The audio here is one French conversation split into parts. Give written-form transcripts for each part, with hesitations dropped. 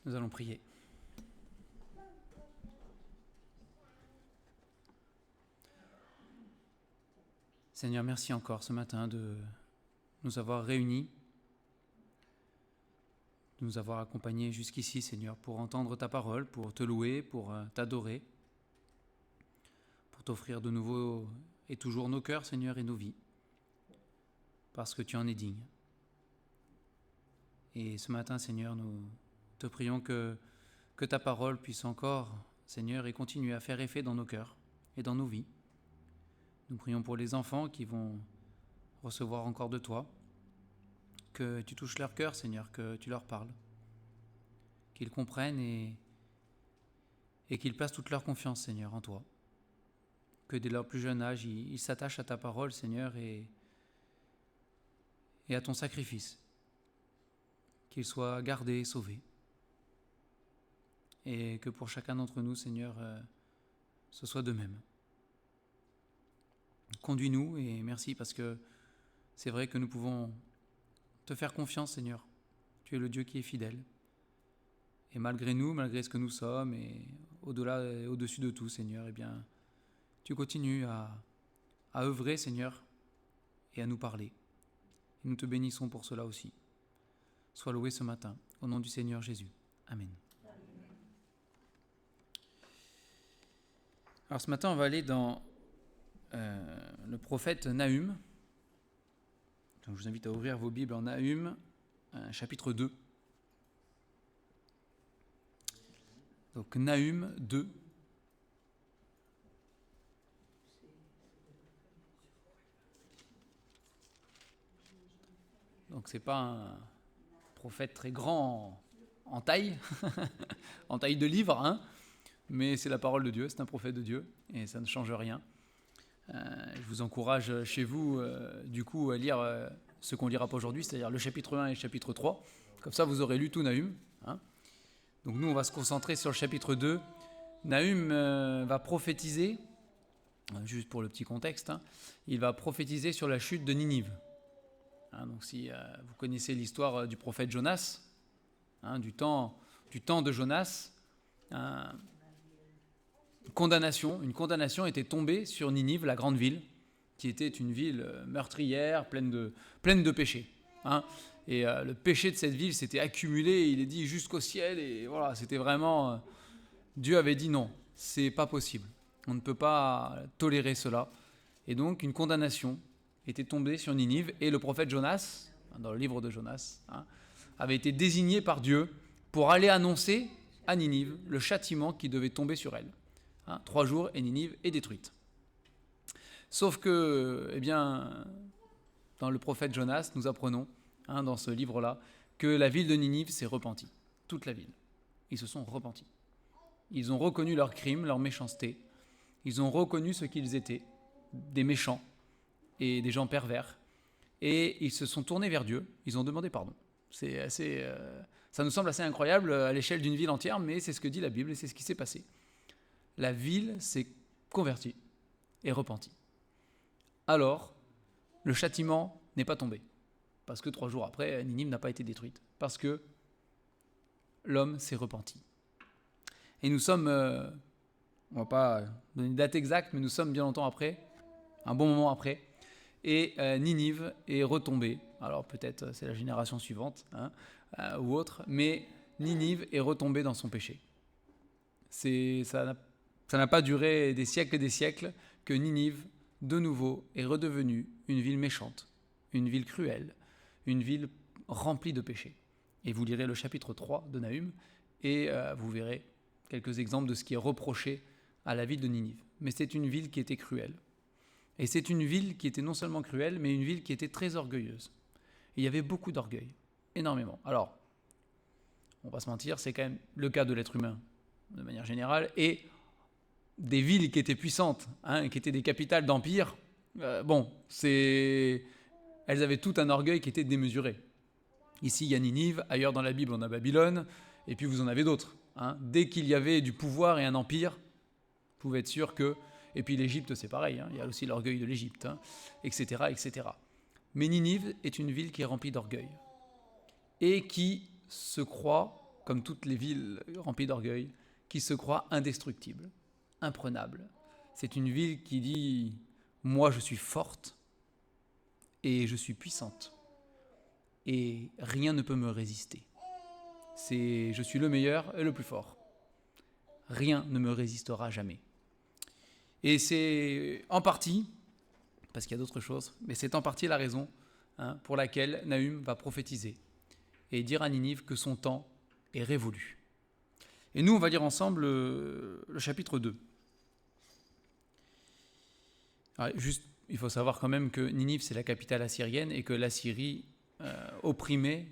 Nous allons prier. Seigneur, merci encore ce matin de nous avoir réunis, de nous avoir accompagnés jusqu'ici, Seigneur, pour entendre ta parole, pour te louer, pour t'adorer, pour t'offrir de nouveau et toujours nos cœurs, Seigneur, et nos vies, parce que tu en es digne. Et ce matin, Seigneur, nous te prions que ta parole puisse encore, Seigneur, et continuer à faire effet dans nos cœurs et dans nos vies. Nous prions pour les enfants qui vont recevoir encore de toi, que tu touches leur cœur, Seigneur, que tu leur parles, qu'ils comprennent et qu'ils placent toute leur confiance, Seigneur, en toi. Que dès leur plus jeune âge, ils s'attachent à ta parole, Seigneur, et à ton sacrifice, qu'ils soient gardés et sauvés. Et que pour chacun d'entre nous, Seigneur, ce soit de même. Conduis-nous et merci parce que c'est vrai que nous pouvons te faire confiance, Seigneur. Tu es le Dieu qui est fidèle. Et malgré nous, malgré ce que nous sommes, et au-delà et au-dessus de tout, Seigneur, eh bien, tu continues à œuvrer, Seigneur, et à nous parler. Et nous te bénissons pour cela aussi. Sois loué ce matin, au nom du Seigneur Jésus. Amen. Alors ce matin, on va aller dans le prophète Nahum. Donc, je vous invite à ouvrir vos Bibles en Nahum, chapitre 2. Donc Nahum 2. Donc c'est pas un prophète très grand en taille, en taille de livre, hein, mais c'est la parole de Dieu, c'est un prophète de Dieu, et ça ne change rien. Je vous encourage chez vous, du coup, à lire ce qu'on lira pas aujourd'hui, c'est-à-dire le chapitre 1 et le chapitre 3. Comme ça, vous aurez lu tout Nahum. Hein. Donc nous, on va se concentrer sur le chapitre 2. Nahum va prophétiser, juste pour le petit contexte, hein, il va prophétiser sur la chute de Ninive. Hein, donc si vous connaissez l'histoire du prophète Jonas, hein, du temps de Jonas, une condamnation était tombée sur Ninive, la grande ville, qui était une ville meurtrière, pleine de péchés. Hein. Et le péché de cette ville s'était accumulé, il est dit, jusqu'au ciel, et voilà, c'était vraiment... Dieu avait dit non, c'est pas possible, on ne peut pas tolérer cela. Et donc une condamnation était tombée sur Ninive, et le prophète Jonas, dans le livre de Jonas, hein, avait été désigné par Dieu pour aller annoncer à Ninive le châtiment qui devait tomber sur elle. 3 jours et Ninive est détruite. Sauf que, eh bien, dans le prophète Jonas, nous apprenons, dans ce livre-là, que la ville de Ninive s'est repentie. Toute la ville. Ils se sont repentis. Ils ont reconnu leurs crimes, leur méchanceté. Ils ont reconnu ce qu'ils étaient, des méchants et des gens pervers. Et ils se sont tournés vers Dieu. Ils ont demandé pardon. C'est assez, ça nous semble assez incroyable à l'échelle d'une ville entière, mais c'est ce que dit la Bible et c'est ce qui s'est passé. La ville s'est convertie et repentie. Alors, le châtiment n'est pas tombé. Parce que 3 jours après, Ninive n'a pas été détruite. Parce que l'homme s'est repenti. Et nous sommes, on ne va pas donner une date exacte, mais nous sommes bien longtemps après, un bon moment après, et Ninive est retombée. Alors peut-être c'est la génération suivante, ou autre, mais Ninive est retombée dans son péché. Ça n'a pas duré des siècles et des siècles que Ninive, de nouveau, est redevenue une ville méchante, une ville cruelle, une ville remplie de péchés. Et vous lirez le chapitre 3 de Nahum, et vous verrez quelques exemples de ce qui est reproché à la ville de Ninive. Mais c'est une ville qui était cruelle. Et c'est une ville qui était non seulement cruelle, mais une ville qui était très orgueilleuse. Et il y avait beaucoup d'orgueil, énormément. Alors, on va pas se mentir, c'est quand même le cas de l'être humain, de manière générale, et des villes qui étaient puissantes, qui étaient des capitales d'empire, elles avaient tout un orgueil qui était démesuré. Ici, il y a Ninive, ailleurs dans la Bible, on a Babylone, et puis vous en avez d'autres. Dès qu'il y avait du pouvoir et un empire, vous pouvez être sûr que... Et puis l'Égypte, c'est pareil, il y a aussi l'orgueil de l'Égypte, etc., etc. Mais Ninive est une ville qui est remplie d'orgueil, et qui se croit comme toutes les villes remplies d'orgueil, qui se croit indestructible, imprenable. C'est une ville qui dit « Moi, je suis forte et je suis puissante et rien ne peut me résister. Je suis le meilleur et le plus fort. Rien ne me résistera jamais. » Et c'est en partie, parce qu'il y a d'autres choses, mais c'est en partie la raison pour laquelle Nahum va prophétiser et dire à Ninive que son temps est révolu. Et nous, on va lire ensemble le chapitre 2. Alors, juste, il faut savoir quand même que Ninive, c'est la capitale assyrienne et que l'Assyrie opprimait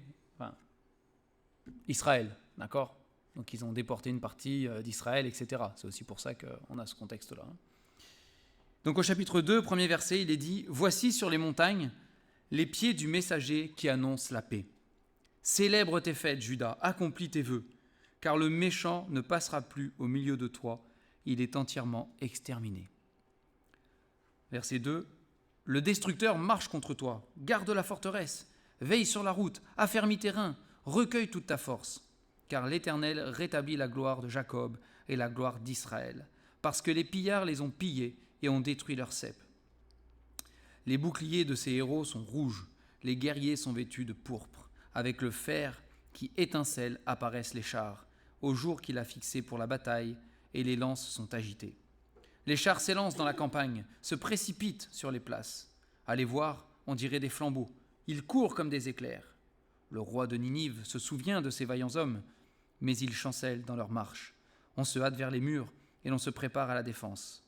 Israël, d'accord ? Donc ils ont déporté une partie d'Israël, etc. C'est aussi pour ça qu'on a ce contexte-là. Donc au chapitre 2, premier verset, il est dit « Voici sur les montagnes les pieds du messager qui annonce la paix. Célèbre tes fêtes, Juda, accomplis tes vœux, car le méchant ne passera plus au milieu de toi, il est entièrement exterminé. » Verset 2, « Le destructeur marche contre toi, garde la forteresse, veille sur la route, affermis tes reins, recueille toute ta force, car l'Éternel rétablit la gloire de Jacob et la gloire d'Israël, parce que les pillards les ont pillés et ont détruit leurs cep. Les boucliers de ces héros sont rouges, les guerriers sont vêtus de pourpre, avec le fer qui étincelle apparaissent les chars, au jour qu'il a fixé pour la bataille, et les lances sont agitées. Les chars s'élancent dans la campagne, se précipitent sur les places. À les voir, on dirait des flambeaux, ils courent comme des éclairs. Le roi de Ninive se souvient de ces vaillants hommes, mais ils chancellent dans leur marche. On se hâte vers les murs et l'on se prépare à la défense.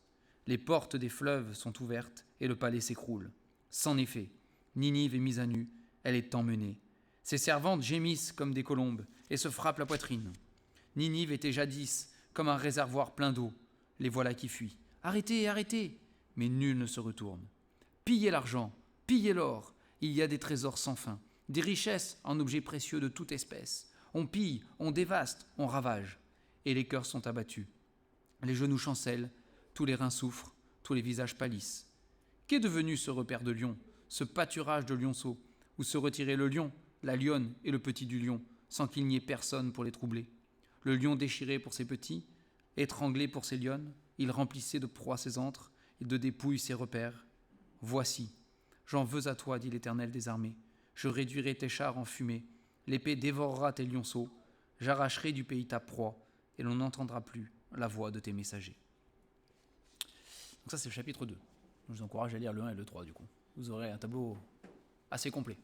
Les portes des fleuves sont ouvertes et le palais s'écroule. C'en est fait, Ninive est mise à nu, elle est emmenée. Ses servantes gémissent comme des colombes et se frappent la poitrine. Ninive était jadis comme un réservoir plein d'eau. Les voilà qui fuient. Arrêtez, arrêtez ! Mais nul ne se retourne. Pillez l'argent, pillez l'or, il y a des trésors sans fin, des richesses en objets précieux de toute espèce. On pille, on dévaste, on ravage. Et les cœurs sont abattus. Les genoux chancellent, tous les reins souffrent, tous les visages pâlissent. Qu'est devenu ce repère de lions, ce pâturage de lionceaux, où se retiraient le lion, la lionne et le petit du lion, sans qu'il n'y ait personne pour les troubler? Le lion déchiré pour ses petits, étranglé pour ses lionnes, il remplissait de proie ses antres et de dépouilles ses repères. Voici, j'en veux à toi, dit l'Éternel des armées. Je réduirai tes chars en fumée, l'épée dévorera tes lionceaux, j'arracherai du pays ta proie, et l'on n'entendra plus la voix de tes messagers. Donc ça, c'est le chapitre 2. Je vous encourage à lire le 1 et le 3, du coup. Vous aurez un tableau assez complet.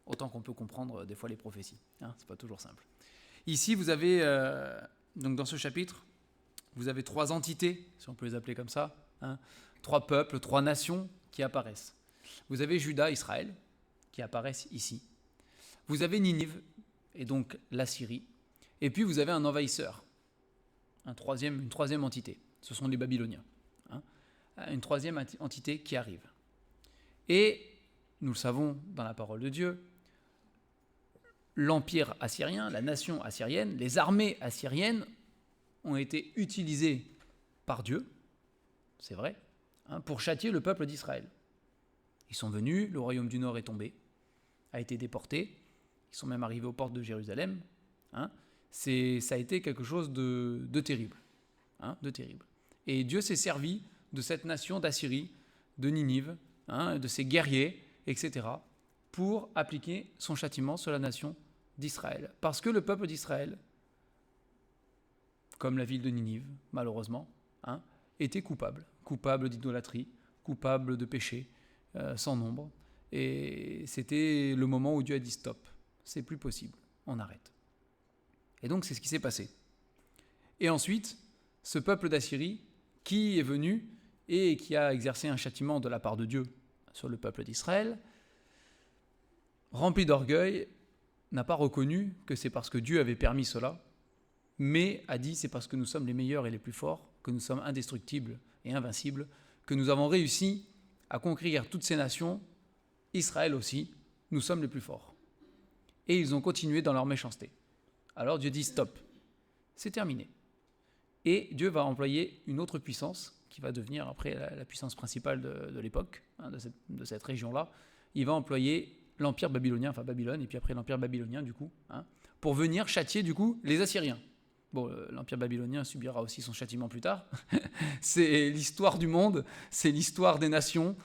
Autant qu'on peut comprendre des fois les prophéties. C'est pas toujours simple. Ici, vous avez, donc dans ce chapitre, vous avez 3 entités, si on peut les appeler comme ça, 3 peuples, 3 nations qui apparaissent. Vous avez Juda, Israël, qui apparaissent ici. Vous avez Ninive, et donc l'Assyrie. Et puis vous avez un envahisseur, une troisième entité. Ce sont les Babyloniens. Une troisième entité qui arrive. Et, nous le savons dans la parole de Dieu, l'empire assyrien, la nation assyrienne, les armées assyriennes ont été utilisées par Dieu, c'est vrai, pour châtier le peuple d'Israël. Ils sont venus, le royaume du Nord est tombé, a été déporté, ils sont même arrivés aux portes de Jérusalem. Ça a été quelque chose de terrible. De terrible. Et Dieu s'est servi de cette nation d'Assyrie, de Ninive, de ses guerriers, etc., pour appliquer son châtiment sur la nation d'Israël. Parce que le peuple d'Israël, comme la ville de Ninive, malheureusement, était coupable d'idolâtrie, coupable de péché sans nombre. Et c'était le moment où Dieu a dit stop, c'est plus possible, on arrête. Et donc c'est ce qui s'est passé. Et ensuite, ce peuple d'Assyrie qui est venu et qui a exercé un châtiment de la part de Dieu sur le peuple d'Israël, rempli d'orgueil, n'a pas reconnu que c'est parce que Dieu avait permis cela, mais a dit c'est parce que nous sommes les meilleurs et les plus forts, que nous sommes indestructibles et invincibles, que nous avons réussi à conquérir toutes ces nations, Israël aussi, nous sommes les plus forts. Et ils ont continué dans leur méchanceté. Alors Dieu dit stop, c'est terminé. Et Dieu va employer une autre puissance qui va devenir après la puissance principale de l'époque, de cette région-là. Il va employer l'empire babylonien, enfin Babylone, et puis après l'empire babylonien du coup, pour venir châtier du coup les Assyriens. Bon, l'empire babylonien subira aussi son châtiment plus tard. C'est l'histoire du monde, c'est l'histoire des nations,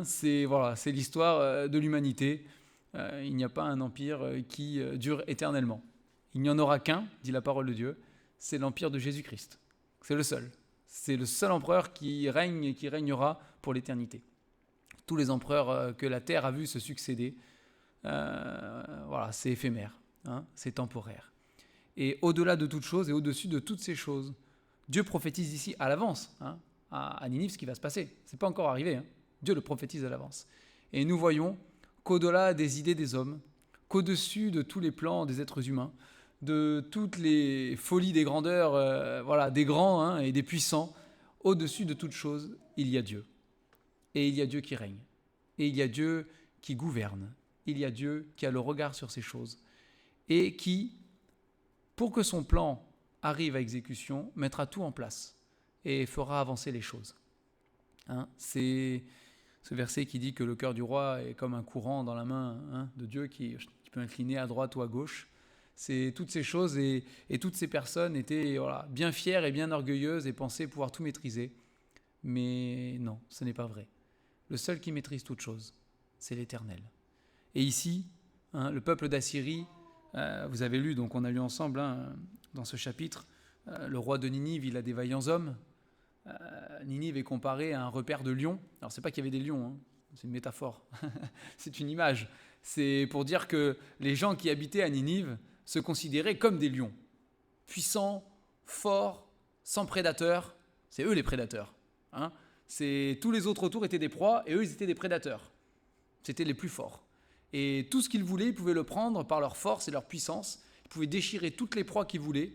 c'est l'histoire de l'humanité. Il n'y a pas un empire qui dure éternellement. Il n'y en aura qu'un, dit la parole de Dieu, c'est l'empire de Jésus-Christ. C'est le seul. C'est le seul empereur qui règne et qui régnera pour l'éternité. Tous les empereurs que la terre a vu se succéder, c'est éphémère, c'est temporaire. Et au-delà de toute chose et au-dessus de toutes ces choses, Dieu prophétise ici à l'avance à Ninive ce qui va se passer. Ce n'est pas encore arrivé, Dieu le prophétise à l'avance. Et nous voyons qu'au-delà des idées des hommes, qu'au-dessus de tous les plans des êtres humains, de toutes les folies des grandeurs, des grands et des puissants, au-dessus de toute chose, il y a Dieu. Et il y a Dieu qui règne. Et il y a Dieu qui gouverne. Il y a Dieu qui a le regard sur ces choses. Et qui, pour que son plan arrive à exécution, mettra tout en place et fera avancer les choses. C'est ce verset qui dit que le cœur du roi est comme un courant dans la main de Dieu qui peut incliner à droite ou à gauche. C'est toutes ces choses et toutes ces personnes étaient bien fières et bien orgueilleuses et pensaient pouvoir tout maîtriser. Mais non, ce n'est pas vrai. Le seul qui maîtrise toutes choses, c'est l'Éternel. Et ici, le peuple d'Assyrie, vous avez lu, donc on a lu ensemble dans ce chapitre, le roi de Ninive, il a des vaillants hommes. Ninive est comparé à un repère de lions. Alors c'est pas qu'il y avait des lions, c'est une métaphore, c'est une image. C'est pour dire que les gens qui habitaient à Ninive se considéraient comme des lions, puissants, forts, sans prédateurs. C'est eux les prédateurs. Tous les autres autour étaient des proies et eux ils étaient des prédateurs. C'était les plus forts. Et tout ce qu'ils voulaient, ils pouvaient le prendre par leur force et leur puissance. Ils pouvaient déchirer toutes les proies qu'ils voulaient.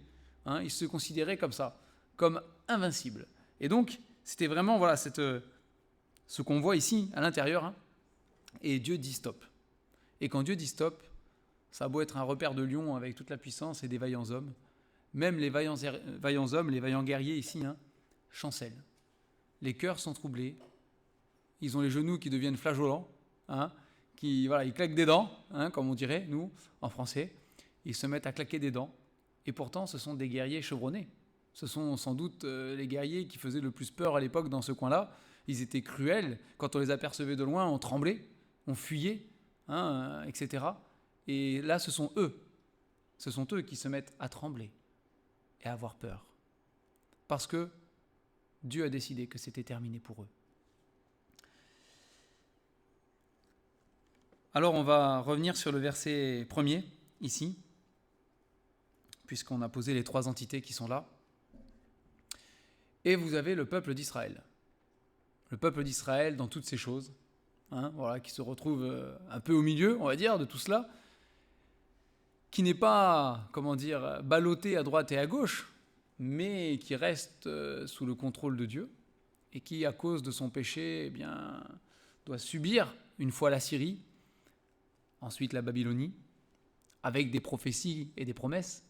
Ils se considéraient comme ça, comme invincibles. Et donc, c'était vraiment ce qu'on voit ici, à l'intérieur. Et Dieu dit stop. Et quand Dieu dit stop, ça a beau être un repère de lions avec toute la puissance et des vaillants hommes, même les vaillants hommes, les vaillants guerriers ici, chancellent. Les cœurs sont troublés. Ils ont les genoux qui deviennent flageolants. Ils claquent des dents, comme on dirait, nous, en français. Ils se mettent à claquer des dents. Et pourtant, ce sont des guerriers chevronnés. Ce sont sans doute les guerriers qui faisaient le plus peur à l'époque dans ce coin-là. Ils étaient cruels. Quand on les apercevait de loin, on tremblait, on fuyait, etc. Et là, ce sont eux. Ce sont eux qui se mettent à trembler et à avoir peur. Parce que Dieu a décidé que c'était terminé pour eux. Alors on va revenir sur le verset 1er, ici, puisqu'on a posé les 3 entités qui sont là. Et vous avez le peuple d'Israël. Le peuple d'Israël dans toutes ces choses, qui se retrouve un peu au milieu, on va dire, de tout cela, qui n'est pas, ballotté à droite et à gauche, mais qui reste sous le contrôle de Dieu, et qui, à cause de son péché, doit subir, une fois la Syrie, ensuite la Babylonie, avec des prophéties et des promesses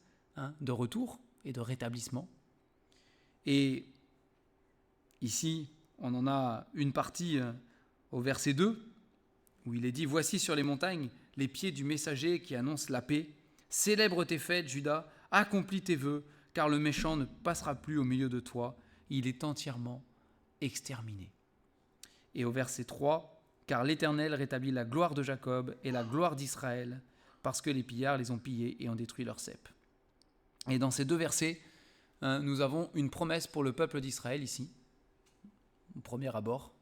de retour et de rétablissement. Et ici, on en a une partie au verset 2, où il est dit « Voici sur les montagnes les pieds du messager qui annonce la paix. Célèbre tes fêtes, Juda, accomplis tes vœux, car le méchant ne passera plus au milieu de toi. Il est entièrement exterminé. » Et au verset 3, « Car l'Éternel rétablit la gloire de Jacob et la gloire d'Israël, parce que les pillards les ont pillés et ont détruit leurs ceps. » Et dans ces 2 versets, nous avons une promesse pour le peuple d'Israël ici, au premier abord.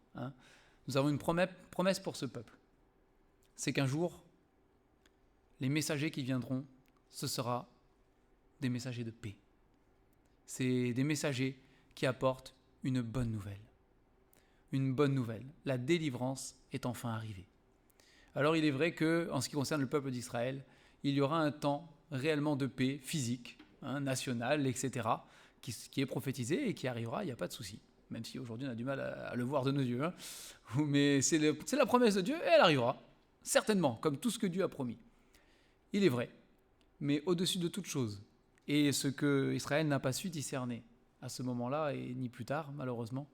Nous avons une promesse pour ce peuple. C'est qu'un jour, les messagers qui viendront, ce sera des messagers de paix. C'est des messagers qui apportent une bonne nouvelle. Une bonne nouvelle. La délivrance est enfin arrivée. Alors il est vrai qu'en ce qui concerne le peuple d'Israël, il y aura un temps réellement de paix physique, nationale, etc., qui est prophétisé et qui arrivera, il n'y a pas de souci. Même si aujourd'hui on a du mal à le voir de nos yeux. Mais c'est la promesse de Dieu et elle arrivera, certainement, comme tout ce que Dieu a promis. Il est vrai, mais au-dessus de toute chose, et ce que Israël n'a pas su discerner à ce moment-là, et ni plus tard, malheureusement,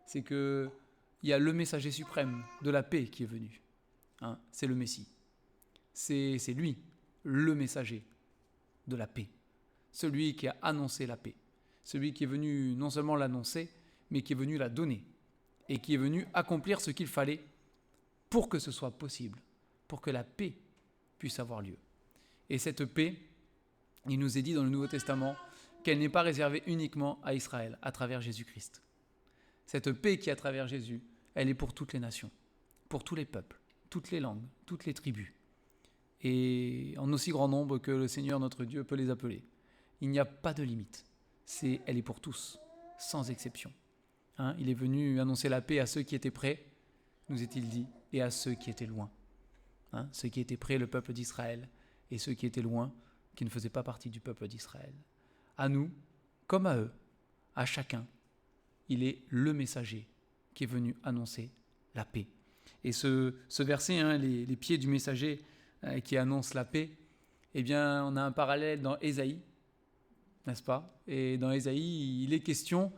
c'est qu'il y a le messager suprême de la paix qui est venu. hein, c'est le Messie. C'est lui, le messager de la paix. Celui qui a annoncé la paix. Celui qui est venu non seulement l'annoncer, mais qui est venu la donner. Et qui est venu accomplir ce qu'il fallait pour que ce soit possible, pour que la paix puisse avoir lieu. Et cette paix, il nous est dit dans le Nouveau Testament qu'elle n'est pas réservée uniquement à Israël, à travers Jésus-Christ. Cette paix qui est à travers Jésus, elle est pour toutes les nations, pour tous les peuples, toutes les langues, toutes les tribus, et en aussi grand nombre que le Seigneur notre Dieu peut les appeler. Il n'y a pas de limite. Elle est pour tous, sans exception. Hein, il est venu annoncer la paix à ceux qui étaient près, nous est-il dit, et à ceux qui étaient loin. Hein, ceux qui étaient près, le peuple d'Israël, et ceux qui étaient loin, qui ne faisaient pas partie du peuple d'Israël. À nous, comme à eux, à chacun, il est le messager qui est venu annoncer la paix. Et ce verset, hein, les pieds du messager qui annonce la paix, eh bien, on a un parallèle dans Ésaïe, n'est-ce pas? Et dans Ésaïe, il est question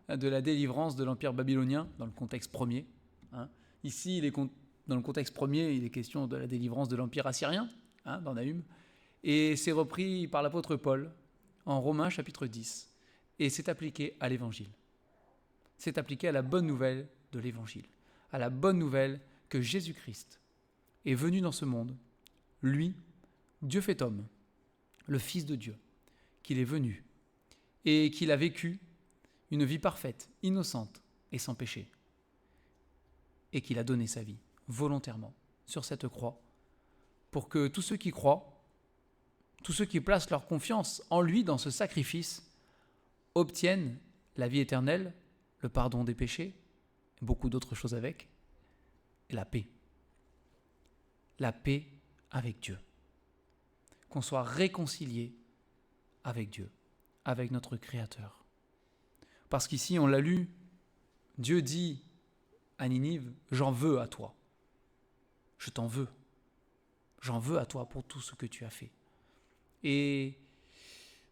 de la délivrance de l'Empire babylonien, dans le contexte premier. Hein. Ici, dans le contexte premier, il est question de la délivrance de l'Empire assyrien, hein, dans Nahum. Et c'est repris par l'apôtre Paul en Romains chapitre 10. Et c'est appliqué à l'Évangile. C'est appliqué à la bonne nouvelle de l'Évangile. À la bonne nouvelle que Jésus-Christ est venu dans ce monde. Lui, Dieu fait homme, le Fils de Dieu, qu'il est venu et qu'il a vécu une vie parfaite, innocente et sans péché. Et qu'il a donné sa vie volontairement sur cette croix pour que tous ceux qui croient, tous ceux qui placent leur confiance en lui dans ce sacrifice, obtiennent la vie éternelle, le pardon des péchés, beaucoup d'autres choses avec, et la paix. La paix avec Dieu. Qu'on soit réconcilié avec Dieu, avec notre Créateur. Parce qu'ici, on l'a lu, Dieu dit à Ninive, « J'en veux à toi. Je t'en veux. J'en veux à toi pour tout ce que tu as fait. » Et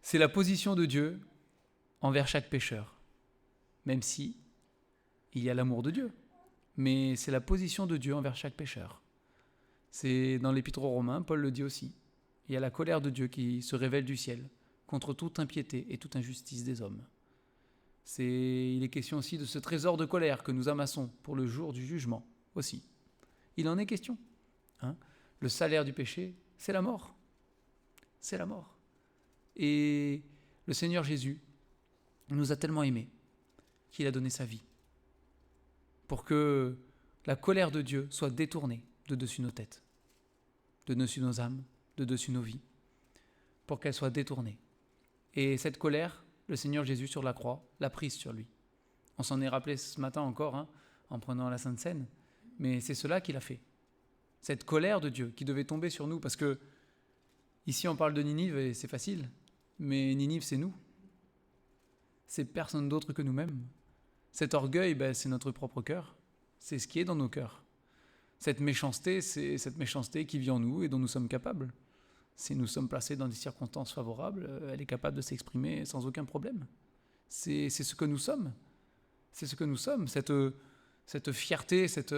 c'est la position de Dieu envers chaque pécheur, même si il y a l'amour de Dieu. Mais c'est la position de Dieu envers chaque pécheur. C'est dans l'Épître aux Romains, Paul le dit aussi. Il y a la colère de Dieu qui se révèle du ciel contre toute impiété et toute injustice des hommes. Il est question aussi de ce trésor de colère que nous amassons pour le jour du jugement aussi. Il en est question. Hein, le salaire du péché, c'est la mort. C'est la mort. Et le Seigneur Jésus nous a tellement aimés qu'il a donné sa vie pour que la colère de Dieu soit détournée de dessus nos têtes, de dessus nos âmes, de dessus nos vies, pour qu'elle soit détournée. Et cette colère, le Seigneur Jésus sur la croix l'a prise sur lui. On s'en est rappelé ce matin encore, hein, en prenant la Sainte Seine, mais c'est cela qu'il a fait. Cette colère de Dieu qui devait tomber sur nous, parce que ici on parle de Ninive et c'est facile, mais Ninive c'est nous. C'est personne d'autre que nous-mêmes. Cet orgueil, c'est notre propre cœur. C'est ce qui est dans nos cœurs. Cette méchanceté, c'est cette méchanceté qui vit en nous et dont nous sommes capables. Si nous sommes placés dans des circonstances favorables, elle est capable de s'exprimer sans aucun problème. C'est ce que nous sommes. C'est ce que nous sommes. Cette fierté, cette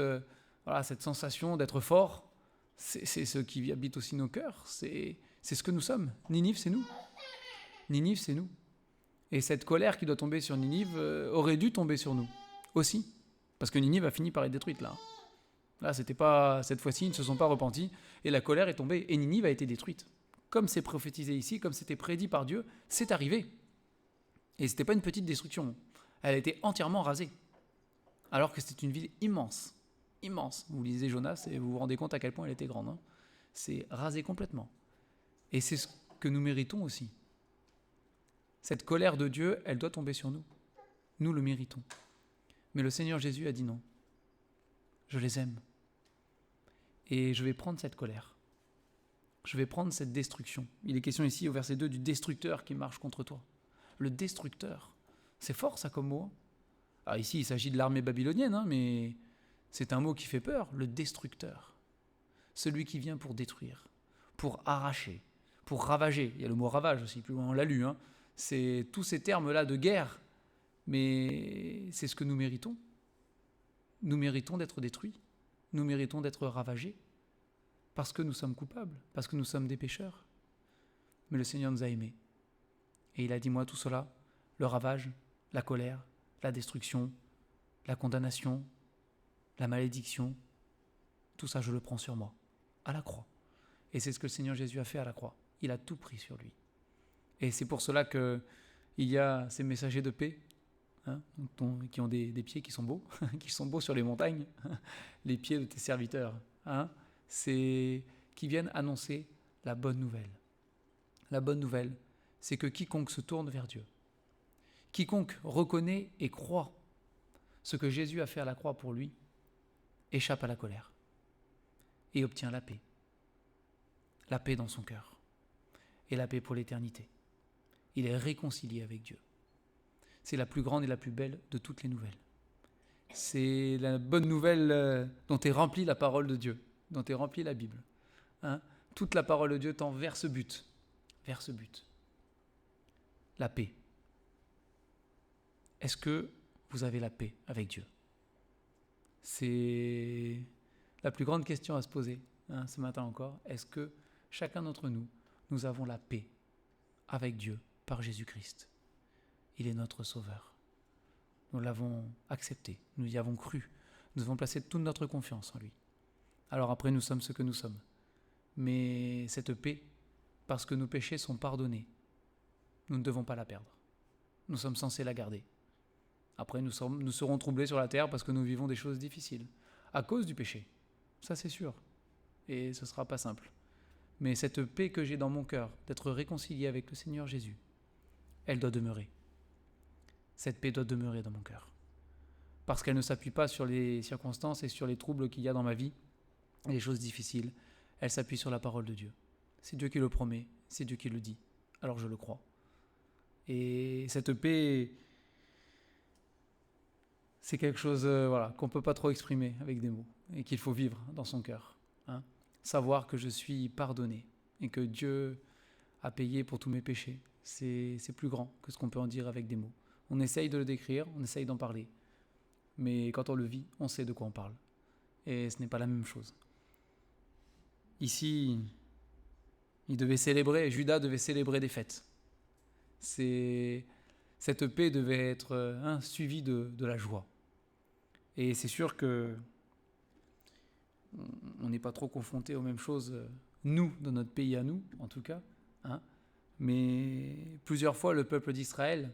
sensation d'être fort, c'est ce qui habite aussi nos cœurs. C'est ce que nous sommes. Ninive, c'est nous. Ninive, c'est nous. Et cette colère qui doit tomber sur Ninive aurait dû tomber sur nous aussi. Parce que Ninive a fini par être détruite là. Là, c'était pas, cette fois-ci, ils ne se sont pas repentis et la colère est tombée et Ninive a été détruite. Comme c'est prophétisé ici, comme c'était prédit par Dieu, c'est arrivé. Et ce n'était pas une petite destruction. Elle a été entièrement rasée. Alors que c'était une ville immense. Immense. Vous lisez Jonas et vous vous rendez compte à quel point elle était grande. Hein. C'est rasé complètement. Et c'est ce que nous méritons aussi. Cette colère de Dieu, elle doit tomber sur nous. Nous le méritons. Mais le Seigneur Jésus a dit non. Je les aime. Et je vais prendre cette colère. Je vais prendre cette destruction. Il est question ici au verset 2 du destructeur qui marche contre toi. Le destructeur. C'est fort ça comme mot. Alors ici il s'agit de l'armée babylonienne, hein, mais c'est un mot qui fait peur. Le destructeur. Celui qui vient pour détruire, pour arracher, pour ravager. Il y a le mot ravage aussi, plus loin on l'a lu. Hein. C'est tous ces termes-là de guerre. Mais c'est ce que nous méritons. Nous méritons d'être détruits. Nous méritons d'être ravagés. parce que nous sommes coupables, parce que nous sommes des pécheurs. Mais le Seigneur nous a aimés. Et il a dit, moi, tout cela, le ravage, la colère, la destruction, la condamnation, la malédiction, tout ça, je le prends sur moi, à la croix. Et c'est ce que le Seigneur Jésus a fait à la croix. Il a tout pris sur lui. Et c'est pour cela qu'il y a ces messagers de paix, qui ont des pieds qui sont beaux, qui sont beaux sur les montagnes, les pieds de tes serviteurs, c'est qui viennent annoncer la bonne nouvelle. La bonne nouvelle, c'est que quiconque se tourne vers Dieu, quiconque reconnaît et croit ce que Jésus a fait à la croix pour lui, échappe à la colère et obtient la paix dans son cœur et la paix pour l'éternité. Il est réconcilié avec Dieu. C'est la plus grande et la plus belle de toutes les nouvelles. C'est la bonne nouvelle dont est remplie la parole de Dieu, dont est remplie la Bible. Toute la parole de Dieu tend vers ce but. Vers ce but. La paix. Est-ce que vous avez la paix avec Dieu? C'est la plus grande question à se poser ce matin encore. Est-ce que chacun d'entre nous, nous avons la paix avec Dieu par Jésus-Christ? Il est notre Sauveur. Nous l'avons accepté, nous y avons cru. Nous avons placé toute notre confiance en lui. Alors après, nous sommes ce que nous sommes. Mais cette paix, parce que nos péchés sont pardonnés, nous ne devons pas la perdre. Nous sommes censés la garder. Après, nous serons troublés sur la terre parce que nous vivons des choses difficiles, à cause du péché. Ça, c'est sûr. Et ce ne sera pas simple. Mais cette paix que j'ai dans mon cœur, d'être réconcilié avec le Seigneur Jésus, elle doit demeurer. Cette paix doit demeurer dans mon cœur. Parce qu'elle ne s'appuie pas sur les circonstances et sur les troubles qu'il y a dans ma vie, les choses difficiles. Elle s'appuie sur la parole de Dieu. C'est Dieu qui le promet, c'est Dieu qui le dit. Alors je le crois. Et cette paix, c'est quelque chose qu'on ne peut pas trop exprimer avec des mots et qu'il faut vivre dans son cœur. Savoir que je suis pardonné et que Dieu a payé pour tous mes péchés, c'est plus grand que ce qu'on peut en dire avec des mots. On essaye de le décrire, on essaye d'en parler. Mais quand on le vit, on sait de quoi on parle. Et ce n'est pas la même chose. Ici, Judas devait célébrer des fêtes. Cette paix devait être suivie de la joie. Et c'est sûr que on n'est pas trop confronté aux mêmes choses, nous, dans notre pays à nous, en tout cas. Mais plusieurs fois, le peuple d'Israël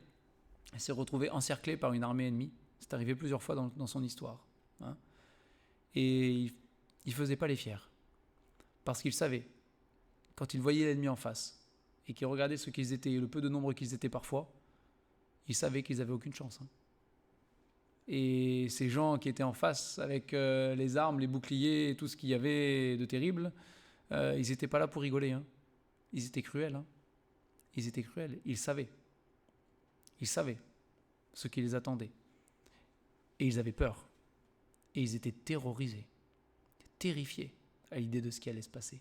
s'est retrouvé encerclé par une armée ennemie. C'est arrivé plusieurs fois dans son histoire. Et il ne faisait pas les fiers. Parce qu'il savait, quand il voyait l'ennemi en face, et qu'il regardait ce qu'ils étaient, le peu de nombre qu'ils étaient parfois, il savait qu'ils n'avaient aucune chance. Et ces gens qui étaient en face, avec les armes, les boucliers, et tout ce qu'il y avait de terrible, ils n'étaient pas là pour rigoler. Ils étaient cruels. Ils étaient cruels. Ils savaient. Ils savaient ce qui les attendait. Et ils avaient peur. Et ils étaient terrorisés, terrifiés à l'idée de ce qui allait se passer.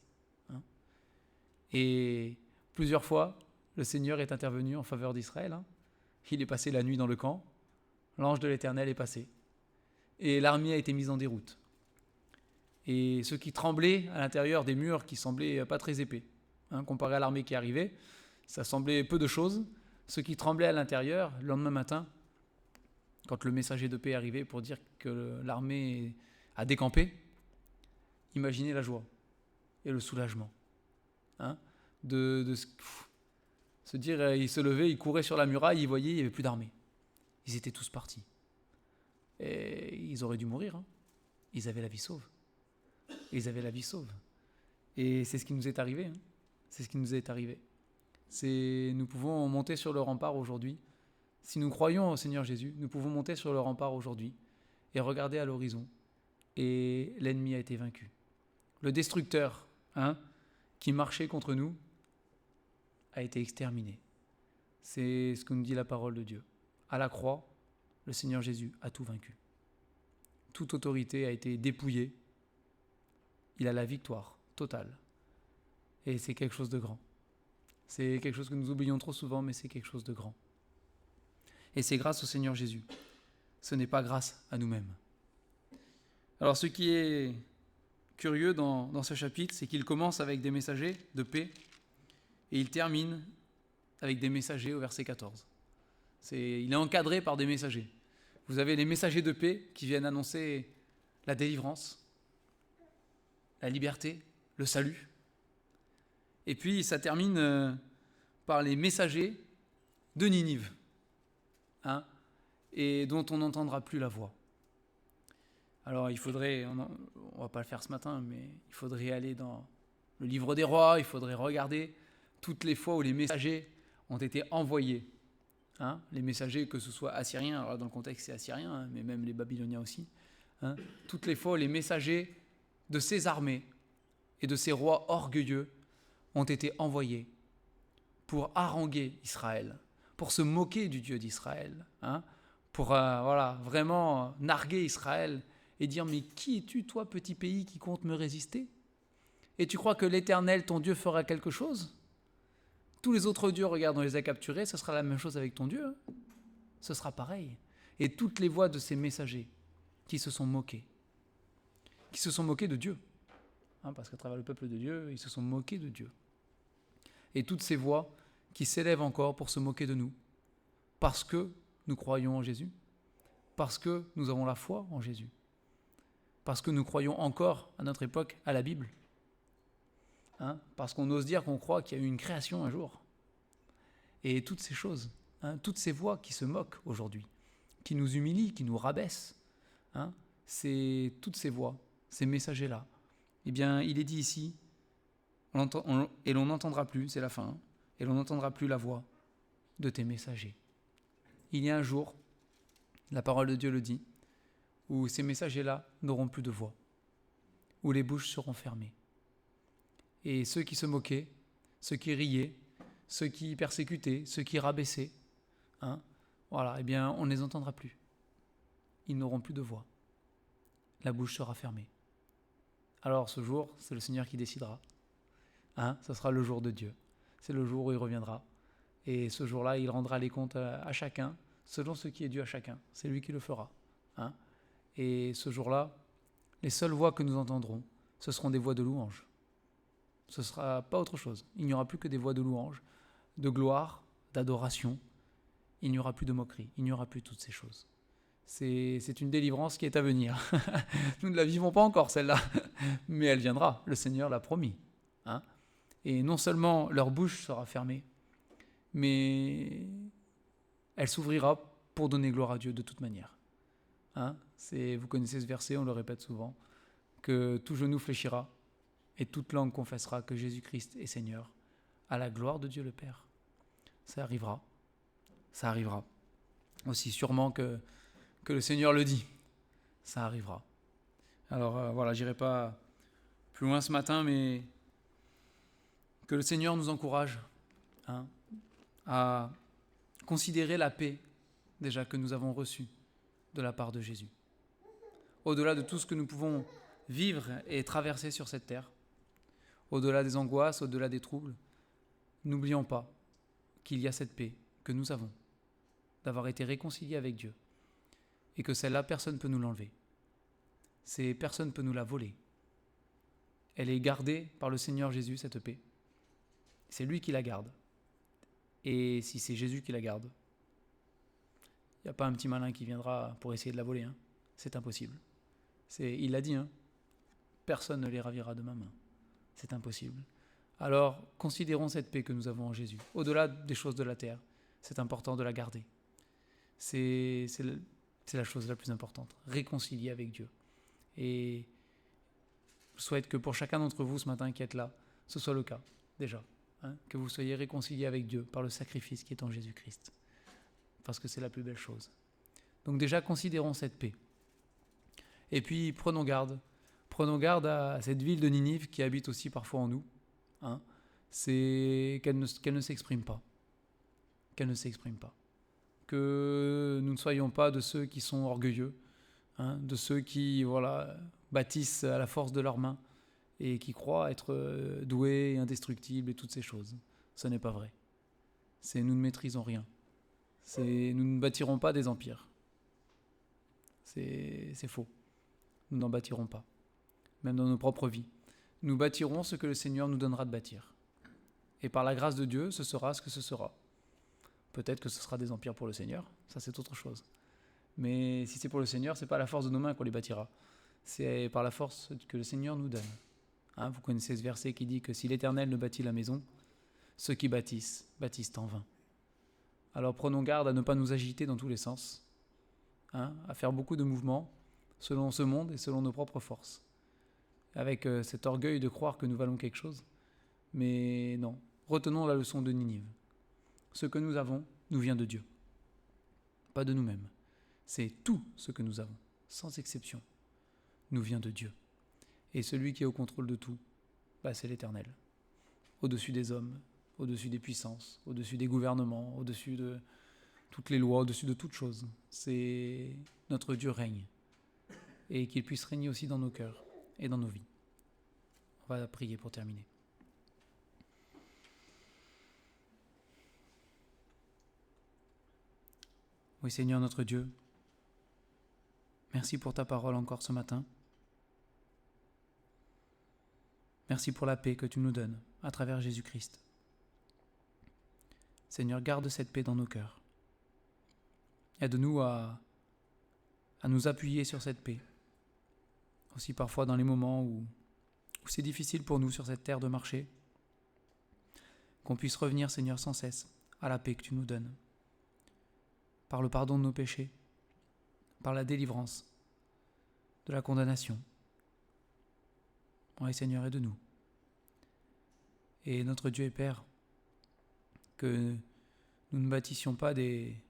Et plusieurs fois, le Seigneur est intervenu en faveur d'Israël. Il est passé la nuit dans le camp. L'ange de l'Éternel est passé. Et l'armée a été mise en déroute. Et ceux qui tremblaient à l'intérieur des murs qui semblaient pas très épais, comparé à l'armée qui arrivait, ça semblait peu de choses. Ceux qui tremblaient à l'intérieur, le lendemain matin, quand le messager de paix arrivait pour dire que l'armée a décampé, imaginez la joie et le soulagement. De se dire, il se levait, il courait sur la muraille, il voyait, il n'y avait plus d'armée. Ils étaient tous partis. Et ils auraient dû mourir. Ils avaient la vie sauve. Ils avaient la vie sauve. Et c'est ce qui nous est arrivé. C'est ce qui nous est arrivé. Nous pouvons monter sur le rempart aujourd'hui. Si nous croyons au Seigneur Jésus, nous pouvons monter sur le rempart aujourd'hui et regarder à l'horizon. Et l'ennemi a été vaincu. Le destructeur, qui marchait contre nous, a été exterminé. C'est ce que nous dit la parole de Dieu. À la croix, le Seigneur Jésus a tout vaincu. Toute autorité a été dépouillée. Il a la victoire totale. Et c'est quelque chose de grand. C'est quelque chose que nous oublions trop souvent, mais c'est quelque chose de grand. Et c'est grâce au Seigneur Jésus. Ce n'est pas grâce à nous-mêmes. Alors ce qui est curieux dans ce chapitre, c'est qu'il commence avec des messagers de paix et il termine avec des messagers au verset 14. Il est encadré par des messagers. Vous avez les messagers de paix qui viennent annoncer la délivrance, la liberté, le salut. Et puis ça termine par les messagers de Ninive, et dont on n'entendra plus la voix. Alors il faudrait, on va pas le faire ce matin, mais il faudrait aller dans le livre des rois, il faudrait regarder toutes les fois où les messagers ont été envoyés. Les messagers, que ce soit assyriens, alors dans le contexte c'est assyrien, mais même les babyloniens aussi. Toutes les fois où les messagers de ces armées et de ces rois orgueilleux ont été envoyés pour haranguer Israël, pour se moquer du Dieu d'Israël, pour vraiment narguer Israël et dire « Mais qui es-tu, toi, petit pays, qui compte me résister ? Et tu crois que l'Éternel, ton Dieu, fera quelque chose ? Tous les autres dieux, regarde, on les a capturés, ce sera la même chose avec ton Dieu. Ce sera pareil. » Et toutes les voix de ces messagers qui se sont moqués de Dieu, parce qu'à travers le peuple de Dieu, ils se sont moqués de Dieu. Et toutes ces voix qui s'élèvent encore pour se moquer de nous, parce que nous croyons en Jésus, parce que nous avons la foi en Jésus, parce que nous croyons encore, à notre époque, à la Bible, parce qu'on ose dire qu'on croit qu'il y a eu une création un jour. Et toutes ces choses, toutes ces voix qui se moquent aujourd'hui, qui nous humilient, qui nous rabaissent, c'est toutes ces voix, ces messagers-là. Eh bien, il est dit ici, et l'on n'entendra plus, c'est la fin, et l'on n'entendra plus la voix de tes messagers. Il y a un jour, la parole de Dieu le dit, où ces messagers-là n'auront plus de voix, où les bouches seront fermées. Et ceux qui se moquaient, ceux qui riaient, ceux qui persécutaient, ceux qui rabaissaient, eh bien, on ne les entendra plus. Ils n'auront plus de voix. La bouche sera fermée. Alors ce jour, c'est le Seigneur qui décidera. Ce sera le jour de Dieu. C'est le jour où il reviendra. Et ce jour-là, il rendra les comptes à chacun, selon ce qui est dû à chacun. C'est lui qui le fera. Et ce jour-là, les seules voix que nous entendrons, ce seront des voix de louange. Ce ne sera pas autre chose. Il n'y aura plus que des voix de louange, de gloire, d'adoration. Il n'y aura plus de moquerie. Il n'y aura plus toutes ces choses. C'est une délivrance qui est à venir. Nous ne la vivons pas encore, celle-là, mais elle viendra. Le Seigneur l'a promis. Et non seulement leur bouche sera fermée, mais elle s'ouvrira pour donner gloire à Dieu de toute manière. Vous connaissez ce verset, on le répète souvent, que tout genou fléchira et toute langue confessera que Jésus-Christ est Seigneur, à la gloire de Dieu le Père. Ça arrivera. Ça arrivera. Aussi sûrement que le Seigneur le dit. Ça arrivera. Alors j'irai pas plus loin ce matin, mais que le Seigneur nous encourage à considérer la paix déjà que nous avons reçue de la part de Jésus. Au-delà de tout ce que nous pouvons vivre et traverser sur cette terre, au-delà des angoisses, au-delà des troubles, n'oublions pas qu'il y a cette paix que nous avons, d'avoir été réconciliés avec Dieu, et que celle-là, personne ne peut nous l'enlever. Personne ne peut nous la voler. Elle est gardée par le Seigneur Jésus, cette paix. C'est lui qui la garde. Et si c'est Jésus qui la garde, il n'y a pas un petit malin qui viendra pour essayer de la voler. C'est impossible. Il l'a dit, personne ne les ravira de ma main. C'est impossible. Alors, considérons cette paix que nous avons en Jésus. Au-delà des choses de la terre, c'est important de la garder. C'est la chose la plus importante. Réconcilier avec Dieu. Et je souhaite que pour chacun d'entre vous ce matin qui êtes là, ce soit le cas, déjà. Que vous soyez réconciliés avec Dieu par le sacrifice qui est en Jésus-Christ. Parce que c'est la plus belle chose. Donc déjà, considérons cette paix. Et puis, prenons garde à cette ville de Ninive qui habite aussi parfois en nous. C'est qu'elle ne s'exprime pas. Qu'elle ne s'exprime pas. Que nous ne soyons pas de ceux qui sont orgueilleux, de ceux qui bâtissent à la force de leurs mains et qui croient être doués et indestructibles et toutes ces choses. Ce n'est pas vrai. Nous ne maîtrisons rien. Nous ne bâtirons pas des empires. C'est faux. Nous n'en bâtirons pas. même dans nos propres vies. Nous bâtirons ce que le Seigneur nous donnera de bâtir. Et par la grâce de Dieu, ce sera ce que ce sera. Peut-être que ce sera des empires pour le Seigneur, ça c'est autre chose. Mais si c'est pour le Seigneur, c'est pas à la force de nos mains qu'on les bâtira. C'est par la force que le Seigneur nous donne. Hein, vous connaissez ce verset qui dit que si l'Éternel ne bâtit la maison, ceux qui bâtissent en vain. Alors prenons garde à ne pas nous agiter dans tous les sens, hein, à faire beaucoup de mouvements selon ce monde et selon nos propres forces, avec cet orgueil de croire que nous valons quelque chose. Mais non, retenons la leçon de Ninive. Ce que nous avons nous vient de Dieu, pas de nous-mêmes. C'est tout ce que nous avons, sans exception, nous vient de Dieu. Et celui qui est au contrôle de tout, c'est l'Éternel. Au-dessus des hommes, au-dessus des puissances, au-dessus des gouvernements, au-dessus de toutes les lois, au-dessus de toutes choses. C'est notre Dieu règne. Et qu'il puisse régner aussi dans nos cœurs et dans nos vies. On va prier pour terminer. Oui Seigneur notre Dieu, merci pour ta parole encore ce matin. Merci pour la paix que tu nous donnes à travers Jésus-Christ. Seigneur, garde cette paix dans nos cœurs. Aide-nous à nous appuyer sur cette paix. Aussi parfois dans les moments où c'est difficile pour nous sur cette terre de marcher, qu'on puisse revenir, Seigneur, sans cesse à la paix que tu nous donnes. Par le pardon de nos péchés, par la délivrance de la condamnation. Oui, Seigneur, aide-nous. Et notre Dieu et Père, que nous ne bâtissions pas des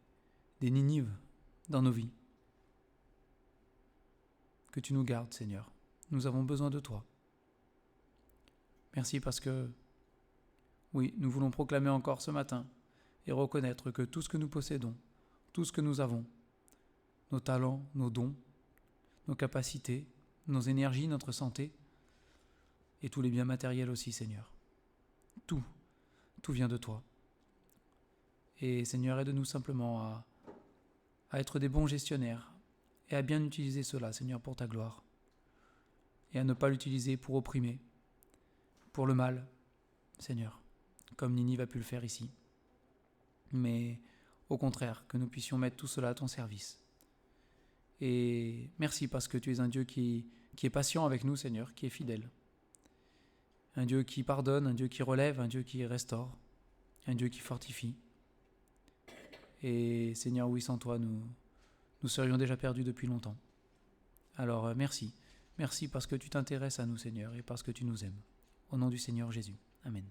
Ninives dans nos vies. Que tu nous gardes, Seigneur. Nous avons besoin de toi. Merci parce que, oui, nous voulons proclamer encore ce matin et reconnaître que tout ce que nous possédons, tout ce que nous avons, nos talents, nos dons, nos capacités, nos énergies, notre santé, et tous les biens matériels aussi, Seigneur. Tout vient de toi. Et Seigneur, aide-nous simplement à être des bons gestionnaires et à bien utiliser cela, Seigneur, pour ta gloire. Et à ne pas l'utiliser pour opprimer, pour le mal, Seigneur, comme Ninive a pu le faire ici. Mais au contraire, que nous puissions mettre tout cela à ton service. Et merci parce que tu es un Dieu qui est patient avec nous, Seigneur, qui est fidèle. Un Dieu qui pardonne, un Dieu qui relève, un Dieu qui restaure, un Dieu qui fortifie. Et Seigneur, oui, sans toi, nous serions déjà perdus depuis longtemps. Alors merci. Merci parce que tu t'intéresses à nous, Seigneur, et parce que tu nous aimes. Au nom du Seigneur Jésus. Amen.